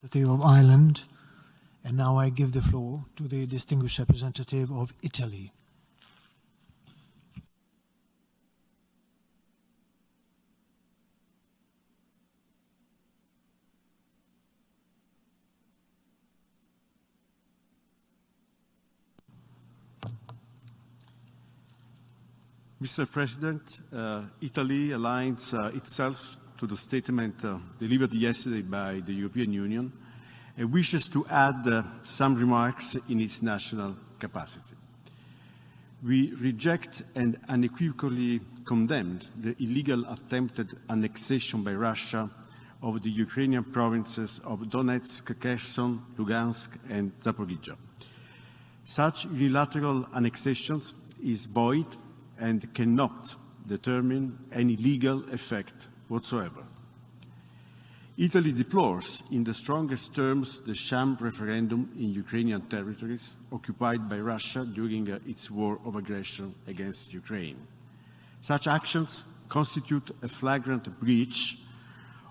Of Ireland, and now I give the floor to the distinguished representative of Italy. Mr. President, Italy aligns itself to the statement delivered yesterday by the European Union and wishes to add some remarks in its national capacity. We reject and unequivocally condemn the illegal attempted annexation by Russia of the Ukrainian provinces of Donetsk, Kherson, Lugansk, and Zaporizhia. Such unilateral annexations is void and cannot determine any legal effect whatsoever. Italy deplores in the strongest terms the sham referendum in Ukrainian territories occupied by Russia during its war of aggression against Ukraine. Such actions constitute a flagrant breach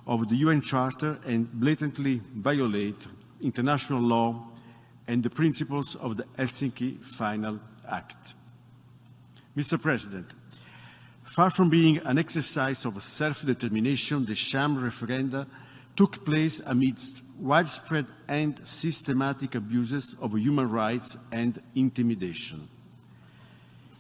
of the UN Charter and blatantly violate international law and the principles of the Helsinki Final Act. Mr. President, far from being an exercise of self-determination, the sham referenda took place amidst widespread and systematic abuses of human rights and intimidation.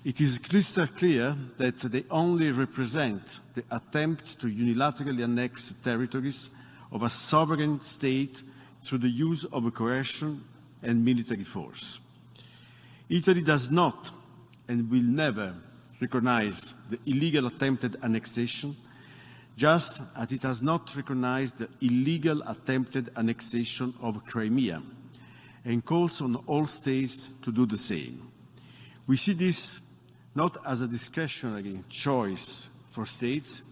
It is crystal clear that they only represent the attempt to unilaterally annex territories of a sovereign state through the use of coercion and military force. Italy does not and will never recognize the illegal attempted annexation, just as it has not recognized the illegal attempted annexation of Crimea, and calls on all states to do the same. We see this not as a discretionary choice for states,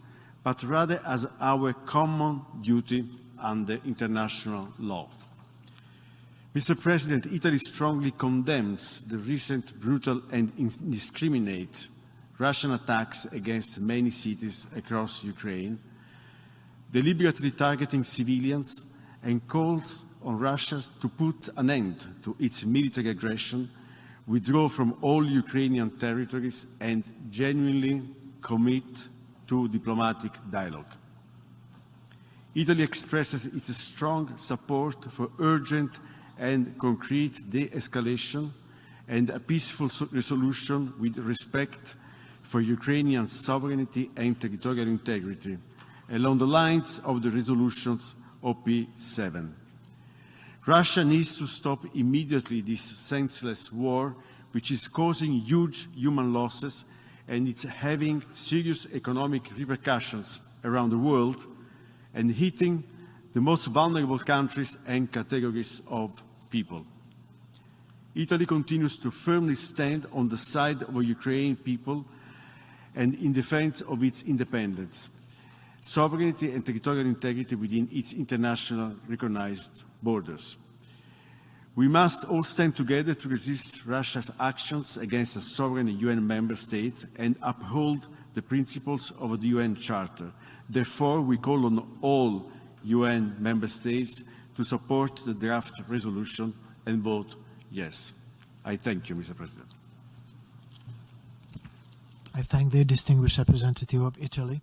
but rather as our common duty under international law. Mr. President, Italy strongly condemns the recent brutal and indiscriminate Russian attacks against many cities across Ukraine, deliberately targeting civilians, and calls on Russia to put an end to its military aggression, withdraw from all Ukrainian territories, and genuinely commit to diplomatic dialogue. Italy expresses its strong support for urgent and concrete de-escalation and a peaceful resolution with respect for Ukrainian sovereignty and territorial integrity, along the lines of the resolutions OP7. Russia needs to stop immediately this senseless war, which is causing huge human losses and it's having serious economic repercussions around the world and hitting the most vulnerable countries and categories of people. Italy continues to firmly stand on the side of the Ukrainian people and in defense of its independence, sovereignty and territorial integrity within its international recognized borders. We must all stand together to resist Russia's actions against a sovereign UN member state and uphold the principles of the UN Charter. Therefore, we call on all UN member states to support the draft resolution and vote yes. I thank you, Mr. President. I thank the distinguished representative of Italy.